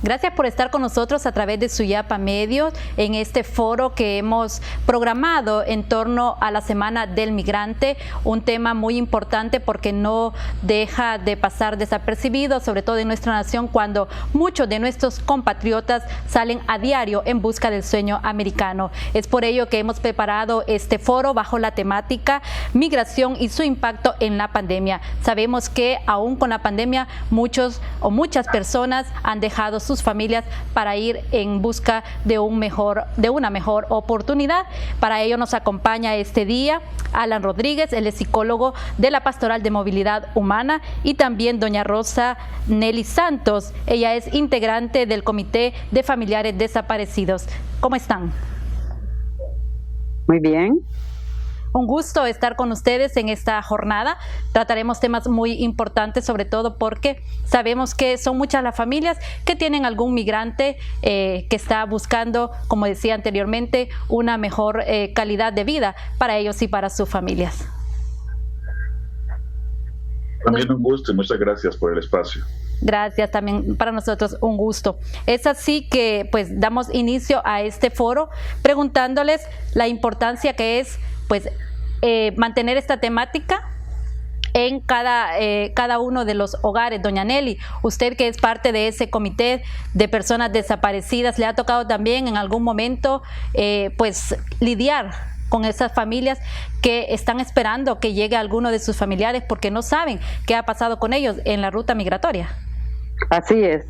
Gracias por estar con nosotros a través de Suyapa Medios en este foro que hemos programado en torno a la Semana del Migrante, un tema muy importante porque no deja de pasar desapercibido, sobre todo en nuestra nación, cuando muchos de nuestros compatriotas salen a diario en busca del sueño americano. Es por ello que hemos preparado este foro bajo la temática Migración y su impacto en la pandemia. Sabemos que aún con la pandemia muchas personas han dejado sus familias para ir en busca de una mejor oportunidad. Para ello nos acompaña este día Alan Rodríguez, él es psicólogo de la Pastoral de Movilidad Humana, y también doña Rosa Nelly Santos, ella es integrante del Comité de Familiares Desaparecidos. ¿Cómo están? Muy bien. Un gusto estar con ustedes en esta jornada. Trataremos temas muy importantes, sobre todo porque sabemos que son muchas las familias que tienen algún migrante que está buscando, como decía anteriormente, una mejor calidad de vida para ellos y para sus familias. También un gusto y muchas gracias por el espacio. Gracias, también para nosotros un gusto. Es así que pues damos inicio a este foro preguntándoles la importancia que es pues mantener esta temática en cada uno de los hogares. Doña Nelly, usted que es parte de ese comité de personas desaparecidas, ¿le ha tocado también en algún momento pues lidiar con esas familias que están esperando que llegue alguno de sus familiares porque no saben qué ha pasado con ellos en la ruta migratoria? Así es.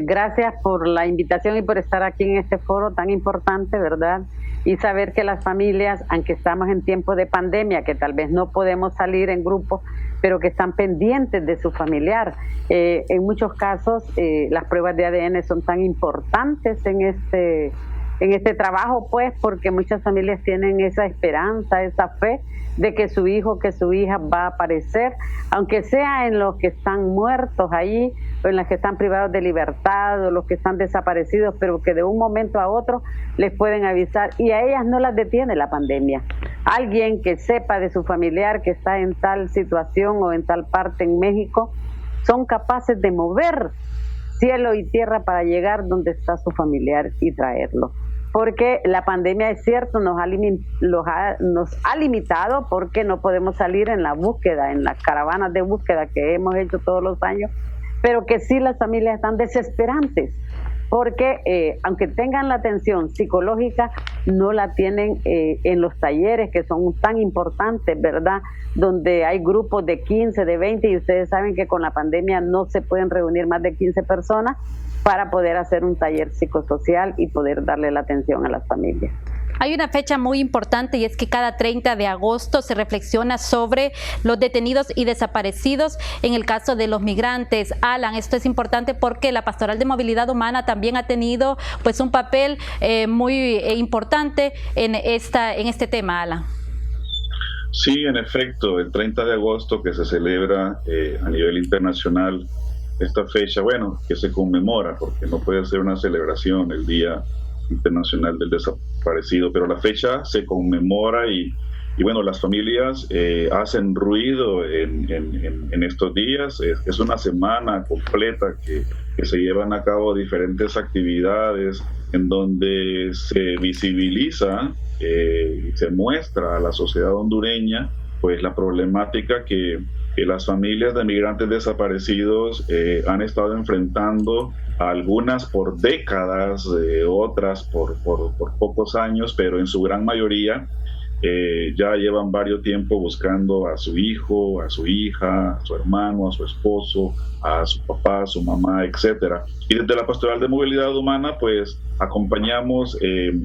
Gracias por la invitación y por estar aquí en este foro tan importante, ¿verdad? Y saber que las familias, aunque estamos en tiempo de pandemia, que tal vez no podemos salir en grupo, pero que están pendientes de su familiar. En muchos casos, las pruebas de ADN son tan importantes en este trabajo, pues, porque muchas familias tienen esa esperanza, esa fe de que su hijo, que su hija va a aparecer, aunque sea en los que están muertos ahí, o en los que están privados de libertad, o los que están desaparecidos, pero que de un momento a otro les pueden avisar, y a ellas no las detiene la pandemia. Alguien que sepa de su familiar que está en tal situación o en tal parte en México, son capaces de mover cielo y tierra para llegar donde está su familiar y traerlo. Porque la pandemia, es cierto, nos ha limitado porque no podemos salir en la búsqueda, en las caravanas de búsqueda que hemos hecho todos los años, pero que sí las familias están desesperantes, porque aunque tengan la atención psicológica, no la tienen en los talleres que son tan importantes, ¿verdad? Donde hay grupos de 15, de 20, y ustedes saben que con la pandemia no se pueden reunir más de 15 personas para poder hacer un taller psicosocial y poder darle la atención a las familias. Hay una fecha muy importante y es que cada 30 de agosto se reflexiona sobre los detenidos y desaparecidos en el caso de los migrantes. Alan, esto es importante porque la Pastoral de Movilidad Humana también ha tenido pues un papel muy importante en este tema, Alan. Sí, en efecto, el 30 de agosto que se celebra a nivel internacional esta fecha, bueno, que se conmemora, porque no puede ser una celebración el Día Internacional del Desaparecido, pero la fecha se conmemora y bueno, las familias hacen ruido en estos días. Es una semana completa que se llevan a cabo diferentes actividades en donde se visibiliza y se muestra a la sociedad hondureña pues la problemática que las familias de migrantes desaparecidos han estado enfrentando, algunas por décadas, otras por pocos años, pero en su gran mayoría ya llevan varios tiempo buscando a su hijo, a su hija, a su hermano, a su esposo, a su papá, a su mamá, etcétera. Y desde la Pastoral de Movilidad Humana, pues acompañamos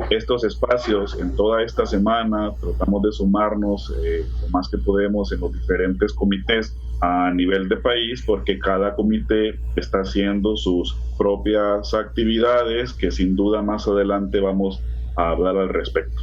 estos espacios en toda esta semana, tratamos de sumarnos lo más que podemos en los diferentes comités a nivel de país, porque cada comité está haciendo sus propias actividades que sin duda más adelante vamos a hablar al respecto.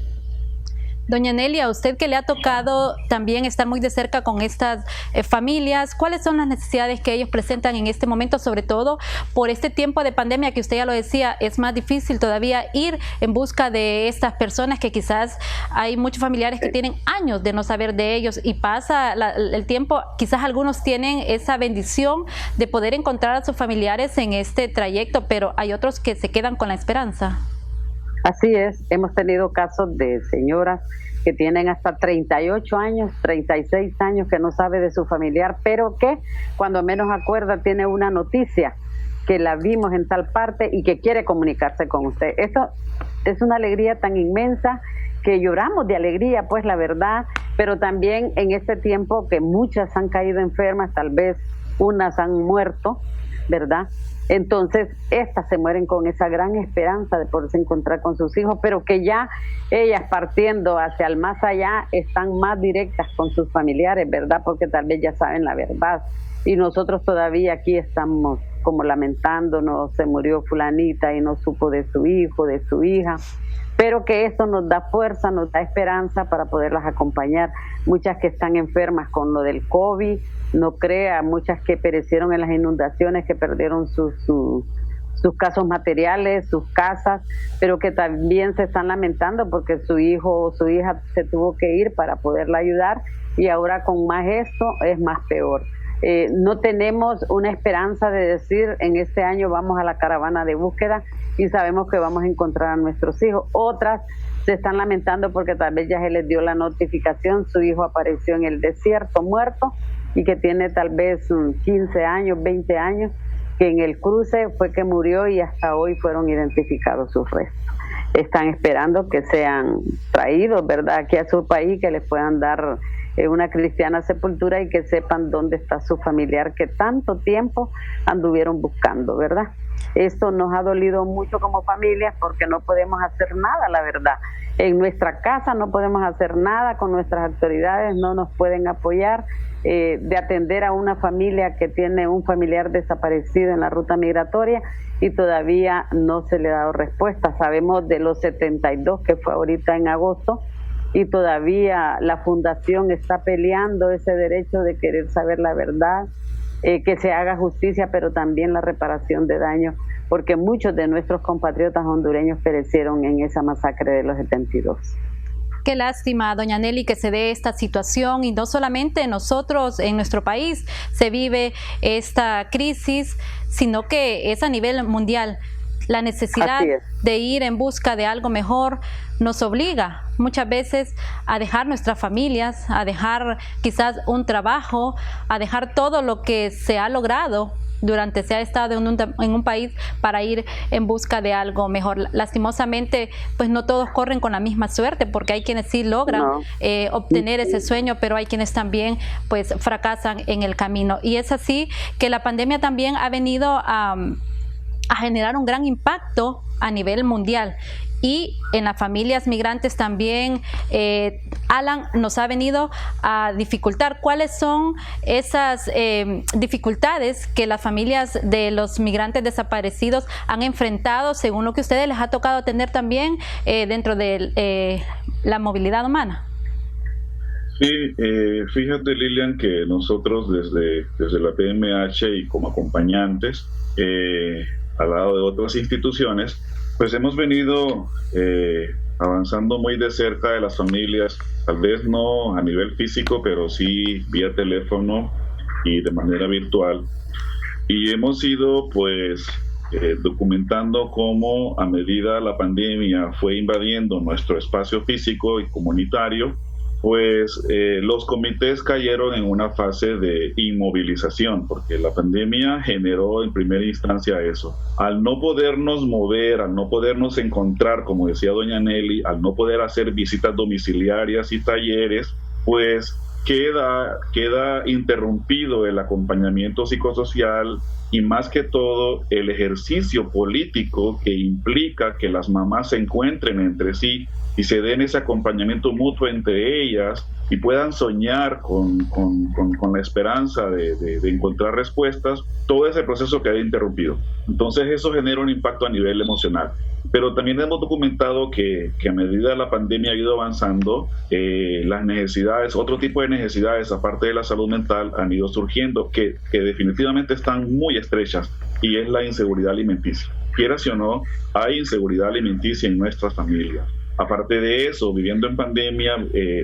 Doña Nelly, a usted que le ha tocado también estar muy de cerca con estas familias, ¿cuáles son las necesidades que ellos presentan en este momento, sobre todo por este tiempo de pandemia que usted ya lo decía, es más difícil todavía ir en busca de estas personas que quizás hay muchos familiares que tienen años de no saber de ellos y pasa el tiempo, quizás algunos tienen esa bendición de poder encontrar a sus familiares en este trayecto, pero hay otros que se quedan con la esperanza? Así es, hemos tenido casos de señoras que tienen hasta 38 años, 36 años que no sabe de su familiar, pero que cuando menos acuerda tiene una noticia que la vimos en tal parte y que quiere comunicarse con usted. Eso es una alegría tan inmensa que lloramos de alegría, pues la verdad, pero también en este tiempo que muchas han caído enfermas, tal vez unas han muerto, ¿verdad? Entonces, estas se mueren con esa gran esperanza de poderse encontrar con sus hijos, pero que ya ellas partiendo hacia el más allá están más directas con sus familiares, ¿verdad? Porque tal vez ya saben la verdad. Y nosotros todavía aquí estamos como lamentándonos, se murió fulanita y no supo de su hijo, de su hija. Pero que esto nos da fuerza, nos da esperanza para poderlas acompañar. Muchas que están enfermas con lo del COVID, no crea, muchas que perecieron en las inundaciones, que perdieron sus casos materiales, sus casas, pero que también se están lamentando porque su hijo o su hija se tuvo que ir para poderla ayudar y ahora con más esto es más peor. No tenemos una esperanza de decir en este año vamos a la caravana de búsqueda y sabemos que vamos a encontrar a nuestros hijos. Otras se están lamentando porque tal vez ya se les dio la notificación, su hijo apareció en el desierto muerto y que tiene tal vez 15 años, 20 años, que en el cruce fue que murió y hasta hoy fueron identificados sus restos. Están esperando que sean traídos, ¿verdad?, aquí a su país, que les puedan dar una cristiana sepultura y que sepan dónde está su familiar que tanto tiempo anduvieron buscando, ¿verdad? Esto nos ha dolido mucho como familias porque no podemos hacer nada, la verdad. En nuestra casa no podemos hacer nada, con nuestras autoridades no nos pueden apoyar, de atender a una familia que tiene un familiar desaparecido en la ruta migratoria y todavía no se le ha dado respuesta. Sabemos de los 72 que fue ahorita en agosto y todavía la fundación está peleando ese derecho de querer saber la verdad, que se haga justicia, pero también la reparación de daños, porque muchos de nuestros compatriotas hondureños perecieron en esa masacre de los 72. Qué lástima, doña Nelly, que se dé esta situación y no solamente nosotros en nuestro país se vive esta crisis, sino que es a nivel mundial. La necesidad de ir en busca de algo mejor nos obliga muchas veces a dejar nuestras familias, a dejar quizás un trabajo, a dejar todo lo que se ha logrado durante se ha estado en un país para ir en busca de algo mejor. Lastimosamente, pues no todos corren con la misma suerte, porque hay quienes sí logran obtener ese sueño, pero hay quienes también pues fracasan en el camino. Y es así que la pandemia también ha venido a generar un gran impacto a nivel mundial. Y en las familias migrantes también, Alan, nos ha venido a dificultar. ¿Cuáles son esas dificultades que las familias de los migrantes desaparecidos han enfrentado, según lo que a ustedes les ha tocado tener también dentro de la movilidad humana? Sí, fíjate, Lilian, que nosotros desde la PMH y como acompañantes, al lado de otras instituciones, pues hemos venido avanzando muy de cerca de las familias, tal vez no a nivel físico, pero sí vía teléfono y de manera virtual. Y hemos ido pues documentando cómo a medida la pandemia fue invadiendo nuestro espacio físico y comunitario, pues los comités cayeron en una fase de inmovilización, porque la pandemia generó en primera instancia eso. Al no podernos mover, al no podernos encontrar, como decía doña Nelly, al no poder hacer visitas domiciliarias y talleres, pues queda interrumpido el acompañamiento psicosocial y más que todo el ejercicio político que implica que las mamás se encuentren entre sí y se den ese acompañamiento mutuo entre ellas y puedan soñar con la esperanza de encontrar respuestas, todo ese proceso queda interrumpido. Entonces eso genera un impacto a nivel emocional. Pero también hemos documentado que a medida de la pandemia ha ido avanzando, las necesidades, otro tipo de necesidades aparte de la salud mental han ido surgiendo que definitivamente están muy estrechas, y es la inseguridad alimenticia. Quieras o no, hay inseguridad alimenticia en nuestras familias. Aparte de eso, viviendo en pandemia,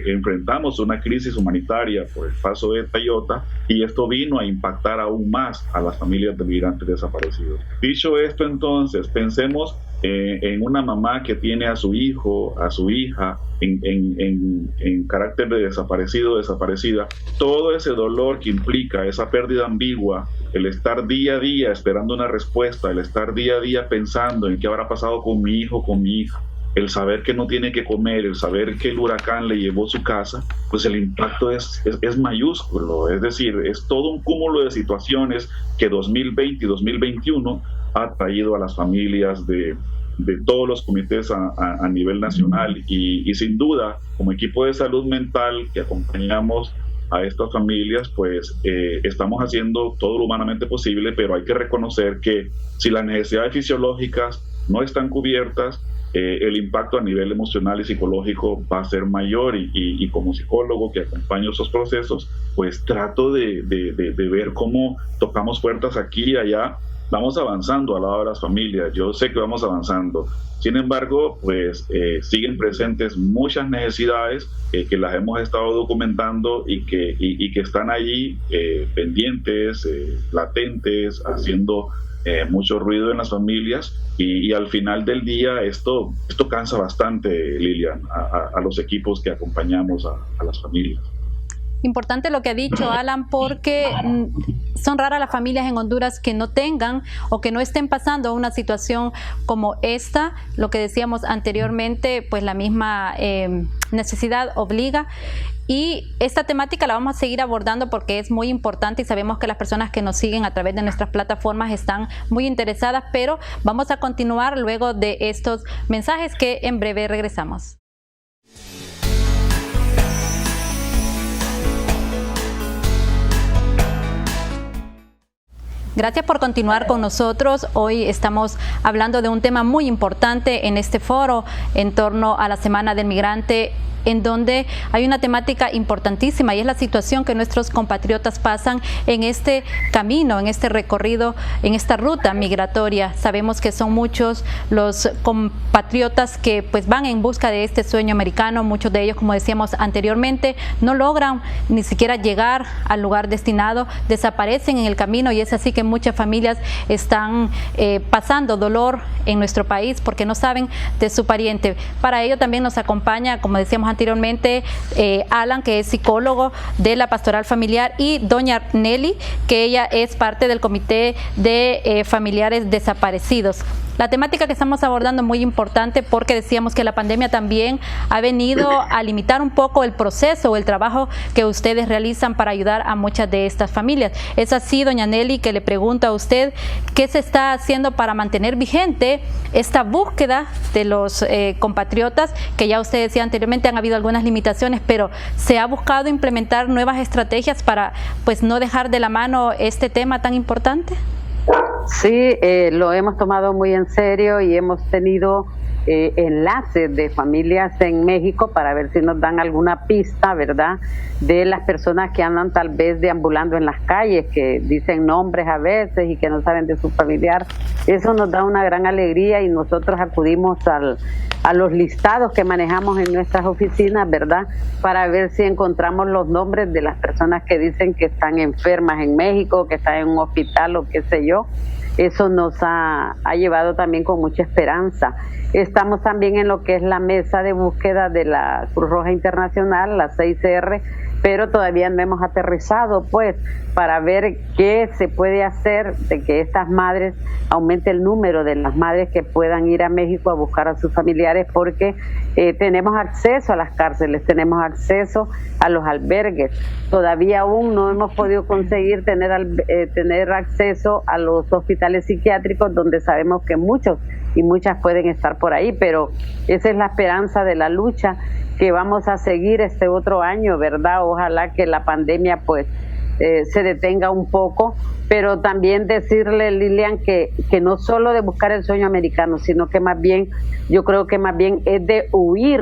enfrentamos una crisis humanitaria por el paso de Tayota, y esto vino a impactar aún más a las familias de migrantes desaparecidos. Dicho esto, entonces, pensemos en una mamá que tiene a su hijo, a su hija, en carácter de desaparecido o desaparecida. Todo ese dolor que implica esa pérdida ambigua, el estar día a día esperando una respuesta, el estar día a día pensando en qué habrá pasado con mi hijo, con mi hija, el saber que no tiene que comer, el saber que el huracán le llevó su casa, pues el impacto es mayúsculo. Es decir, es todo un cúmulo de situaciones que 2020 y 2021 ha traído a las familias de todos los comités a nivel nacional, y sin duda, como equipo de salud mental que acompañamos a estas familias, pues estamos haciendo todo lo humanamente posible, pero hay que reconocer que si las necesidades fisiológicas no están cubiertas, el impacto a nivel emocional y psicológico va a ser mayor, y como psicólogo que acompaño esos procesos, pues trato de ver cómo tocamos puertas aquí y allá. Vamos avanzando al lado de las familias, yo sé que vamos avanzando. Sin embargo, pues siguen presentes muchas necesidades que las hemos estado documentando y que están allí pendientes, latentes, haciendo mucho ruido en las familias, y al final del día esto cansa bastante, Lilian, a los equipos que acompañamos a las familias. Importante lo que ha dicho Alan, porque son raras las familias en Honduras que no tengan o que no estén pasando una situación como esta. Lo que decíamos anteriormente, pues la misma necesidad obliga. Y esta temática la vamos a seguir abordando porque es muy importante, y sabemos que las personas que nos siguen a través de nuestras plataformas están muy interesadas, pero vamos a continuar luego de estos mensajes que en breve regresamos. Gracias por continuar con nosotros. Hoy estamos hablando de un tema muy importante en este foro en torno a la Semana del Migrante, en donde hay una temática importantísima, y es la situación que nuestros compatriotas pasan en este camino, en este recorrido, en esta ruta migratoria. Sabemos que son muchos los compatriotas que pues van en busca de este sueño americano. Muchos de ellos, como decíamos anteriormente, no logran ni siquiera llegar al lugar destinado, desaparecen en el camino, y es así que muchas familias están pasando dolor en nuestro país porque no saben de su pariente. Para ello también nos acompaña, como decíamos anteriormente, Alan, que es psicólogo de la Pastoral Familiar, y doña Nelly, que ella es parte del Comité de Familiares Desaparecidos. La temática que estamos abordando es muy importante porque decíamos que la pandemia también ha venido a limitar un poco el proceso o el trabajo que ustedes realizan para ayudar a muchas de estas familias. Es así, doña Nelly, que le pregunto a usted qué se está haciendo para mantener vigente esta búsqueda de los compatriotas, que ya usted decía anteriormente han habido algunas limitaciones, pero se ha buscado implementar nuevas estrategias para pues no dejar de la mano este tema tan importante. Sí, lo hemos tomado muy en serio y hemos tenido enlaces de familias en México para ver si nos dan alguna pista, ¿verdad?, de las personas que andan tal vez deambulando en las calles, que dicen nombres a veces y que no saben de su familiar. Eso nos da una gran alegría, y nosotros acudimos a los listados que manejamos en nuestras oficinas, ¿verdad?, para ver si encontramos los nombres de las personas que dicen que están enfermas en México, que están en un hospital o qué sé yo. Eso nos ha llevado también con mucha esperanza. Estamos también en lo que es la mesa de búsqueda de la Cruz Roja Internacional, la 6R, pero todavía no hemos aterrizado, pues, para ver qué se puede hacer de que estas madres, aumente el número de las madres que puedan ir a México a buscar a sus familiares, porque tenemos acceso a las cárceles, tenemos acceso a los albergues. Todavía aún no hemos podido conseguir tener acceso a los hospitales psiquiátricos, donde sabemos que muchos y muchas pueden estar por ahí, pero esa es la esperanza de la lucha, que vamos a seguir este otro año, ¿verdad? Ojalá que la pandemia pues se detenga un poco, pero también decirle, Lilian, que no solo de buscar el sueño americano, sino que más bien, yo creo que más bien es de huir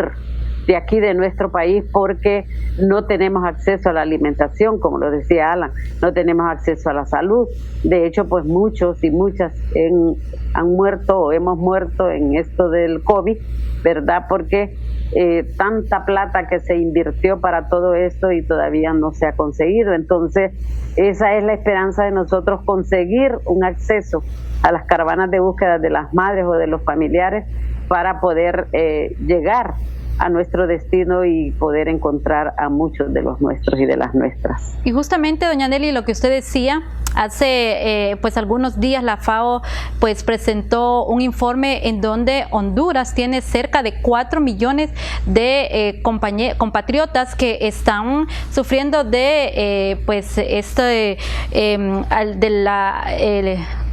de aquí, de nuestro país, porque no tenemos acceso a la alimentación, como lo decía Alan, no tenemos acceso a la salud. De hecho, pues muchos y muchas han muerto o hemos muerto en esto del COVID, ¿verdad? Porque tanta plata que se invirtió para todo esto y todavía no se ha conseguido. Entonces, esa es la esperanza de nosotros, conseguir un acceso a las caravanas de búsqueda de las madres o de los familiares para poder llegar a nuestro destino y poder encontrar a muchos de los nuestros y de las nuestras. Y justamente, doña Nelly, lo que usted decía, hace pues algunos días la FAO pues presentó un informe en donde Honduras tiene cerca de 4 millones de compatriotas que están sufriendo de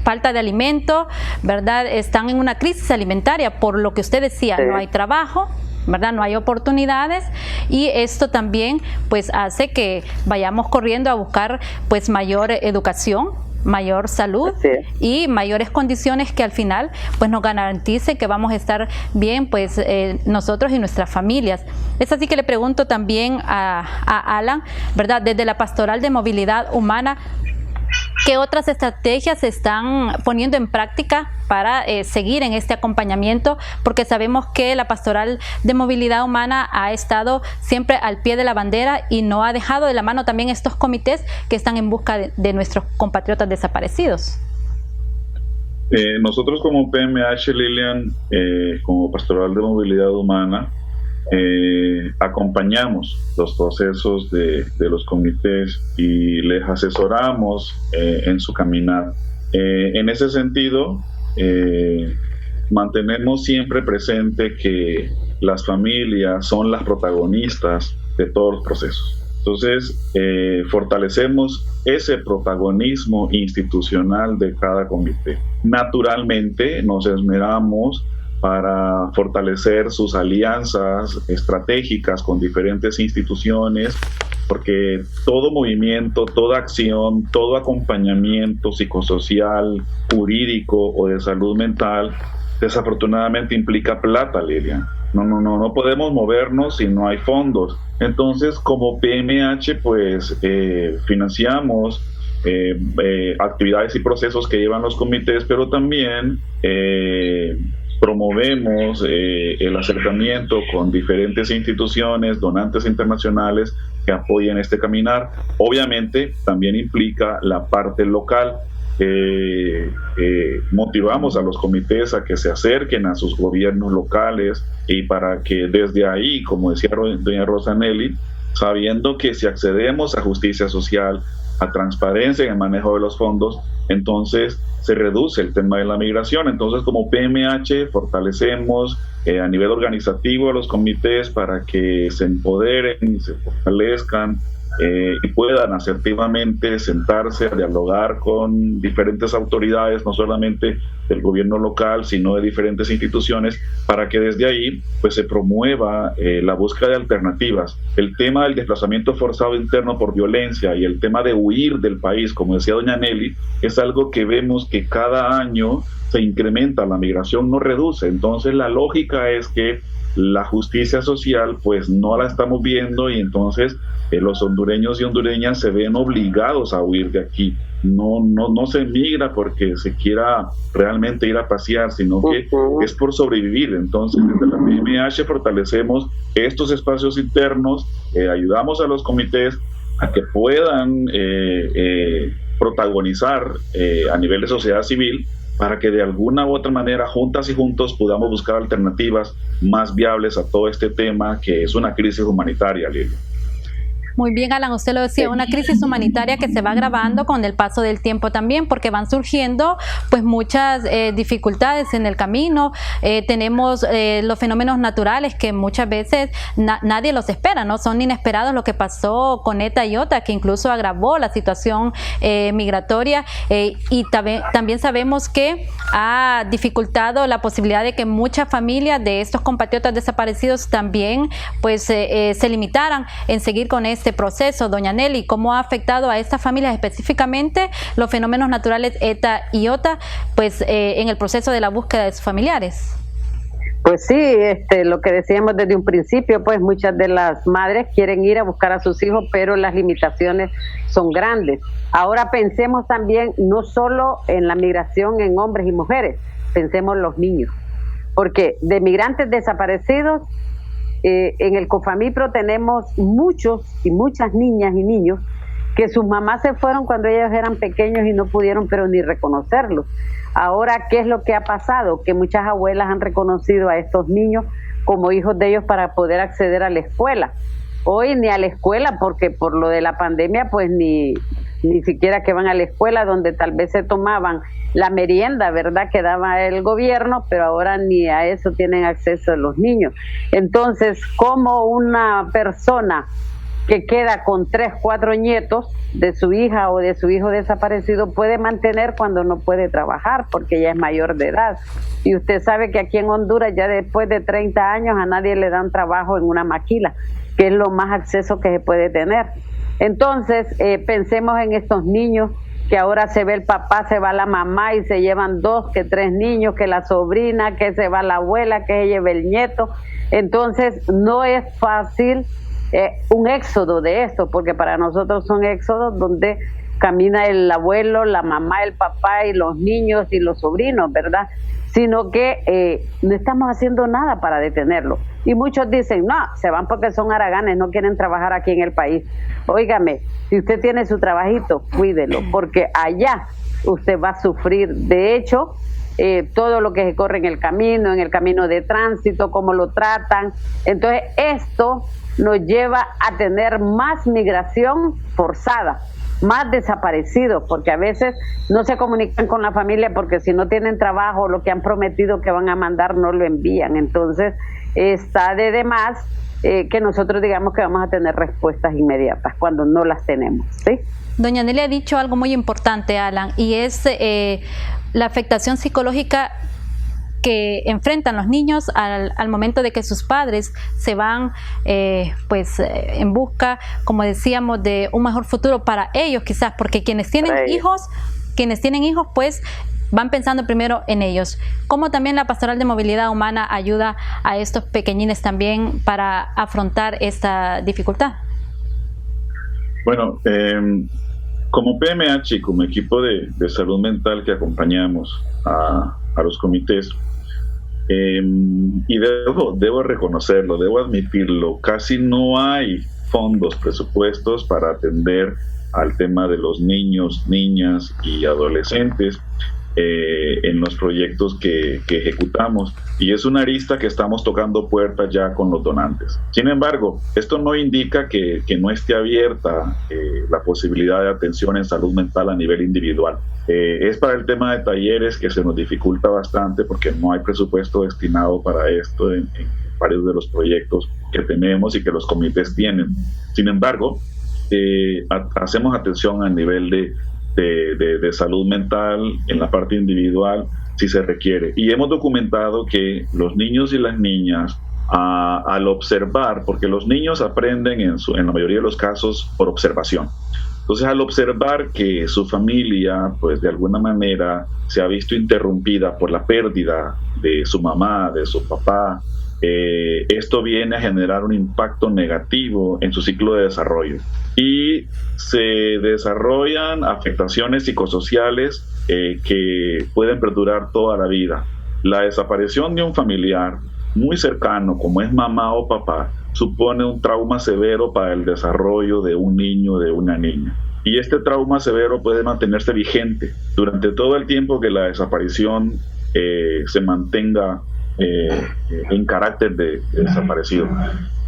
falta de alimento, ¿verdad? Están en una crisis alimentaria por lo que usted decía, no hay trabajo, ¿verdad? No hay oportunidades, y esto también pues hace que vayamos corriendo a buscar pues mayor educación, mayor salud y mayores condiciones que al final pues nos garantice que vamos a estar bien pues nosotros y nuestras familias. Es así que le pregunto también a Alan, ¿verdad? Desde la Pastoral de Movilidad Humana, ¿qué otras estrategias se están poniendo en práctica para seguir en este acompañamiento? Porque sabemos que la Pastoral de Movilidad Humana ha estado siempre al pie de la bandera y no ha dejado de la mano también estos comités que están en busca de nuestros compatriotas desaparecidos. Nosotros como PMH, Lilian, como Pastoral de Movilidad Humana, acompañamos los procesos de los comités y les asesoramos en su caminar. En ese sentido, mantenemos siempre presente que las familias son las protagonistas de todos los procesos. Entonces, fortalecemos ese protagonismo institucional de cada comité. Naturalmente, nos esmeramos para fortalecer sus alianzas estratégicas con diferentes instituciones, porque todo movimiento, toda acción, todo acompañamiento psicosocial, jurídico o de salud mental, desafortunadamente implica plata, Lilian. No podemos movernos si no hay fondos. Entonces, como PMH, pues financiamos actividades y procesos que llevan los comités, pero también promovemos el acercamiento con diferentes instituciones, donantes internacionales que apoyen este caminar. Obviamente también implica la parte local. Motivamos a los comités a que se acerquen a sus gobiernos locales y para que desde ahí, como decía doña Rosa Nelly, sabiendo que si accedemos a justicia social, a transparencia en el manejo de los fondos, entonces se reduce el tema de la migración. Entonces, como PMH fortalecemos a nivel organizativo a los comités para que se empoderen y se fortalezcan y puedan asertivamente sentarse a dialogar con diferentes autoridades, no solamente del gobierno local, sino de diferentes instituciones, para que desde ahí pues se promueva la búsqueda de alternativas. El tema del desplazamiento forzado interno por violencia y el tema de huir del país, como decía doña Nelly, es algo que vemos que cada año se incrementa, la migración no reduce. Entonces la lógica es que la justicia social pues no la estamos viendo, y entonces los hondureños y hondureñas se ven obligados a huir de aquí. No se migra porque se quiera realmente ir a pasear, sino que es por sobrevivir. Entonces, desde la PMH fortalecemos estos espacios internos, ayudamos a los comités a que puedan protagonizar a nivel de sociedad civil, para que de alguna u otra manera, juntas y juntos, podamos buscar alternativas más viables a todo este tema, que es una crisis humanitaria, Lili. Muy bien, Alan, usted lo decía, una crisis humanitaria que se va agravando con el paso del tiempo también, porque van surgiendo pues muchas dificultades en el camino. Tenemos los fenómenos naturales que muchas veces nadie los espera, ¿no? Son inesperados, lo que pasó con ETA y OTA, que incluso agravó la situación migratoria, y también sabemos que ha dificultado la posibilidad de que muchas familias de estos compatriotas desaparecidos también pues se limitaran en seguir con este proceso. Doña Nelly, ¿cómo ha afectado a estas familias específicamente los fenómenos naturales ETA y OTA pues en el proceso de la búsqueda de sus familiares? Pues sí, lo que decíamos desde un principio, pues muchas de las madres quieren ir a buscar a sus hijos, pero las limitaciones son grandes. Ahora pensemos también no solo en la migración en hombres y mujeres, pensemos en los niños, porque de migrantes desaparecidos, en el COFAMIPRO tenemos muchos y muchas niñas y niños que sus mamás se fueron cuando ellos eran pequeños y no pudieron pero ni reconocerlos. Ahora, ¿qué es lo que ha pasado? Que muchas abuelas han reconocido a estos niños como hijos de ellos para poder acceder a la escuela. Hoy ni a la escuela, porque por lo de la pandemia, pues ni siquiera que van a la escuela, donde tal vez se tomaban la merienda, ¿verdad?, que daba el gobierno, pero ahora ni a eso tienen acceso los niños. Entonces, ¿cómo una persona que queda con 3, 4 nietos de su hija o de su hijo desaparecido puede mantener cuando no puede trabajar porque ya es mayor de edad? Y usted sabe que aquí en Honduras ya después de 30 años a nadie le dan trabajo en una maquila, que es lo más acceso que se puede tener. Entonces pensemos en estos niños que ahora se ve el papá, se va la mamá y se llevan 2, que 3 niños, que la sobrina, que se va la abuela, que se lleva el nieto. Entonces no es fácil un éxodo de esto, porque para nosotros son éxodos donde camina el abuelo, la mamá, el papá y los niños y los sobrinos, ¿verdad? Sino que no estamos haciendo nada para detenerlo. Y muchos dicen, no, se van porque son haraganes, no quieren trabajar aquí en el país. Óigame, si usted tiene su trabajito, cuídelo, porque allá usted va a sufrir. De hecho, todo lo que se corre en el camino de tránsito, cómo lo tratan. Entonces, esto nos lleva a tener más migración forzada, más desaparecidos, porque a veces no se comunican con la familia porque si no tienen trabajo, lo que han prometido que van a mandar no lo envían. Entonces está de más que nosotros digamos que vamos a tener respuestas inmediatas cuando no las tenemos, ¿sí? Doña Nelly ha dicho algo muy importante, Alan, y es la afectación psicológica que enfrentan los niños al momento de que sus padres se van en busca, como decíamos, de un mejor futuro para ellos quizás, porque quienes tienen hijos pues van pensando primero en ellos. ¿Cómo también la Pastoral de Movilidad Humana ayuda a estos pequeñines también para afrontar esta dificultad? Bueno, como PMH y como equipo de salud mental que acompañamos a los comités, y debo reconocerlo, debo admitirlo, casi no hay fondos, presupuestos para atender al tema de los niños, niñas y adolescentes en los proyectos que ejecutamos, y es una arista que estamos tocando puertas ya con los donantes. Sin embargo, esto no indica que no esté abierta la posibilidad de atención en salud mental a nivel individual. Es para el tema de talleres que se nos dificulta bastante porque no hay presupuesto destinado para esto en varios de los proyectos que tenemos y que los comités tienen. Sin embargo, hacemos atención a nivel de salud mental en la parte individual si se requiere, y hemos documentado que los niños y las niñas al observar, porque los niños aprenden en la mayoría de los casos por observación. Entonces, al observar que su familia, pues de alguna manera se ha visto interrumpida por la pérdida de su mamá, de su papá, esto viene a generar un impacto negativo en su ciclo de desarrollo. Y se desarrollan afectaciones psicosociales que pueden perdurar toda la vida. La desaparición de un familiar muy cercano, como es mamá o papá, supone un trauma severo para el desarrollo de un niño o de una niña. Y este trauma severo puede mantenerse vigente durante todo el tiempo que la desaparición se mantenga en carácter de desaparecido.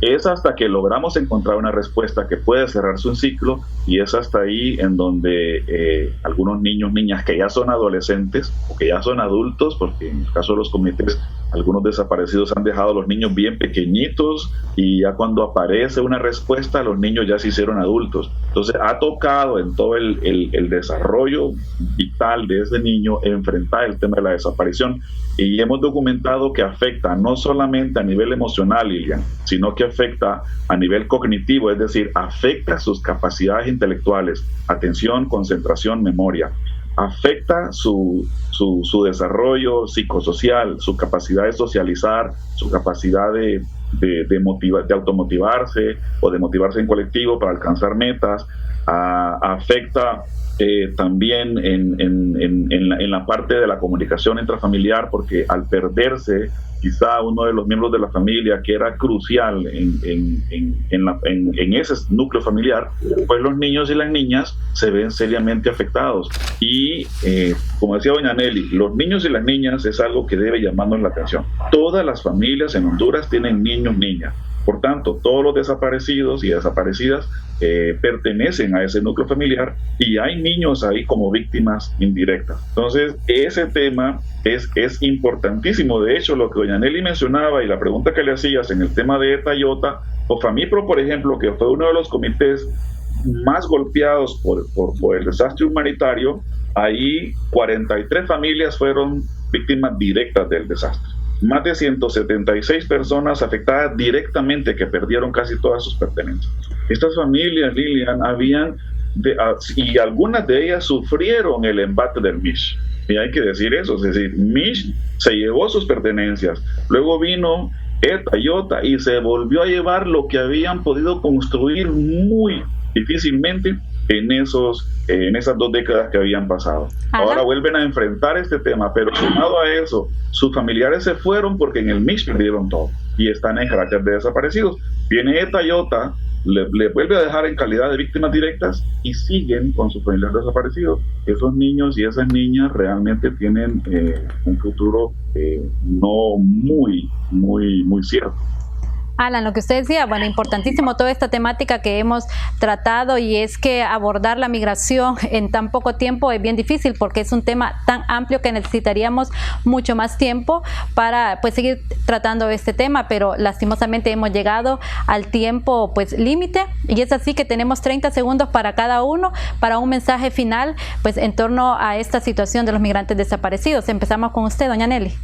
es hasta que logramos encontrar una respuesta que puede cerrarse un ciclo, y es hasta ahí en donde algunos niños, niñas que ya son adolescentes o que ya son adultos, porque en el caso de los comités, algunos desaparecidos han dejado a los niños bien pequeñitos, y ya cuando aparece una respuesta, los niños ya se hicieron adultos. Entonces ha tocado en todo el desarrollo vital de ese niño enfrentar el tema de la desaparición, y hemos documentado que afecta no solamente a nivel emocional, Lilian, sino que afecta a nivel cognitivo, es decir, afecta sus capacidades intelectuales, atención, concentración, memoria. Afecta su desarrollo psicosocial, su capacidad de socializar, su capacidad de automotivarse o de motivarse en colectivo para alcanzar metas. Afecta también en la parte de la comunicación intrafamiliar, porque al perderse quizá uno de los miembros de la familia que era crucial en ese núcleo familiar, pues los niños y las niñas se ven seriamente afectados. Y como decía doña Nelly, los niños y las niñas es algo que debe llamarnos la atención. Todas las familias en Honduras tienen niños, niñas. Por tanto, todos los desaparecidos y desaparecidas pertenecen a ese núcleo familiar, y hay niños ahí como víctimas indirectas. Entonces, ese tema es importantísimo. De hecho, lo que doña Nelly mencionaba y la pregunta que le hacías en el tema de ETA y OTA, o FAMIPRO, por ejemplo, que fue uno de los comités más golpeados por el desastre humanitario, ahí 43 familias fueron víctimas directas del desastre. Más de 176 personas afectadas directamente, que perdieron casi todas sus pertenencias. Estas familias, Lilian, y algunas de ellas sufrieron el embate del MISH. Y hay que decir eso, es decir, MISH se llevó sus pertenencias, luego vino ETA y OTA y se volvió a llevar lo que habían podido construir muy difícilmente en esas 2 décadas que habían pasado. Ahora vuelven a enfrentar este tema, pero sumado a eso, sus familiares se fueron porque en el MISH perdieron todo y están en carácter de desaparecidos. Viene ETA y OTA, le vuelve a dejar en calidad de víctimas directas y siguen con sus familiares desaparecidos. Esos niños y esas niñas realmente tienen un futuro no muy cierto. Alan, lo que usted decía, bueno, importantísimo toda esta temática que hemos tratado, y es que abordar la migración en tan poco tiempo es bien difícil, porque es un tema tan amplio que necesitaríamos mucho más tiempo para pues seguir tratando este tema, pero lastimosamente hemos llegado al tiempo pues límite, y es así que tenemos 30 segundos para cada uno para un mensaje final pues en torno a esta situación de los migrantes desaparecidos. Empezamos con usted, doña Nelly.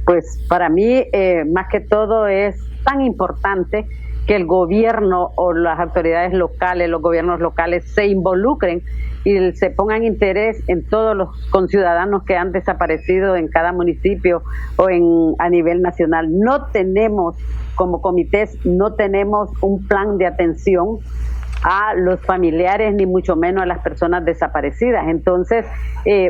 Pues para mí, más que todo, es tan importante que el gobierno o las autoridades locales, los gobiernos locales se involucren y se pongan interés en todos los conciudadanos que han desaparecido en cada municipio o a nivel nacional. No tenemos, como comités, no tenemos un plan de atención a los familiares, ni mucho menos a las personas desaparecidas. Entonces,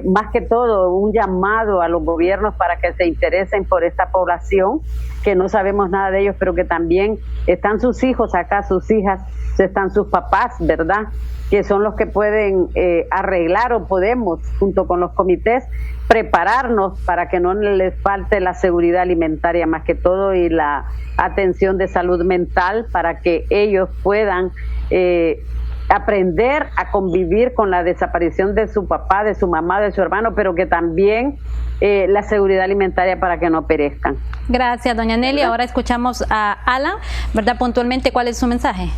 más que todo, un llamado a los gobiernos para que se interesen por esta población, que no sabemos nada de ellos, pero que también están sus hijos acá, sus hijas, están sus papás, ¿verdad?, que son los que pueden arreglar, o podemos, junto con los comités, prepararnos para que no les falte la seguridad alimentaria, más que todo, y la atención de salud mental, para que ellos puedan aprender a convivir con la desaparición de su papá, de su mamá, de su hermano, pero que también la seguridad alimentaria para que no perezcan. Gracias, doña Nelly. Ahora escuchamos a Alan, ¿verdad? Puntualmente, ¿cuál es su mensaje?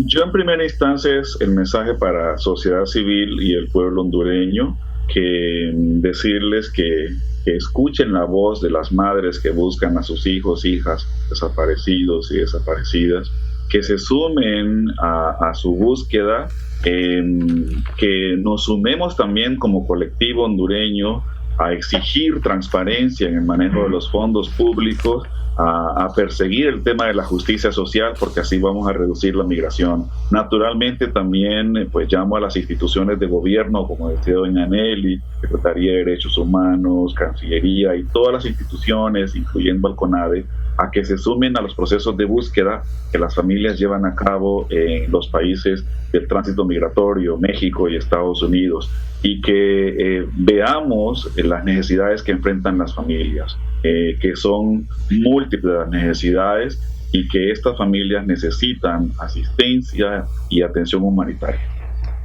Yo en primera instancia es el mensaje para sociedad civil y el pueblo hondureño, que decirles que escuchen la voz de las madres que buscan a sus hijos, hijas desaparecidos y desaparecidas, que se sumen a su búsqueda, que nos sumemos también como colectivo hondureño a exigir transparencia en el manejo de los fondos públicos, a perseguir el tema de la justicia social, porque así vamos a reducir la migración. Naturalmente también pues llamo a las instituciones de gobierno, como decía doña Nelly, Secretaría de Derechos Humanos, Cancillería y todas las instituciones, incluyendo al CONADE, a que se sumen a los procesos de búsqueda que las familias llevan a cabo en los países del tránsito migratorio, México y Estados Unidos, y que veamos las necesidades que enfrentan las familias, que son múltiples las necesidades y que estas familias necesitan asistencia y atención humanitaria.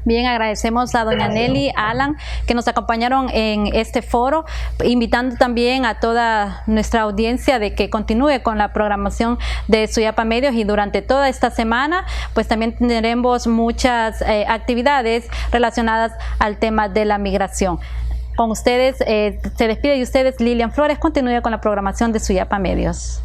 Bien, agradecemos a doña Nelly, a Alan, que nos acompañaron en este foro, invitando también a toda nuestra audiencia de que continúe con la programación de Suyapa Medios, y durante toda esta semana pues también tendremos muchas actividades relacionadas al tema de la migración. Con ustedes, se despide de ustedes Lilian Flores. Continúe con la programación de Suyapa Medios.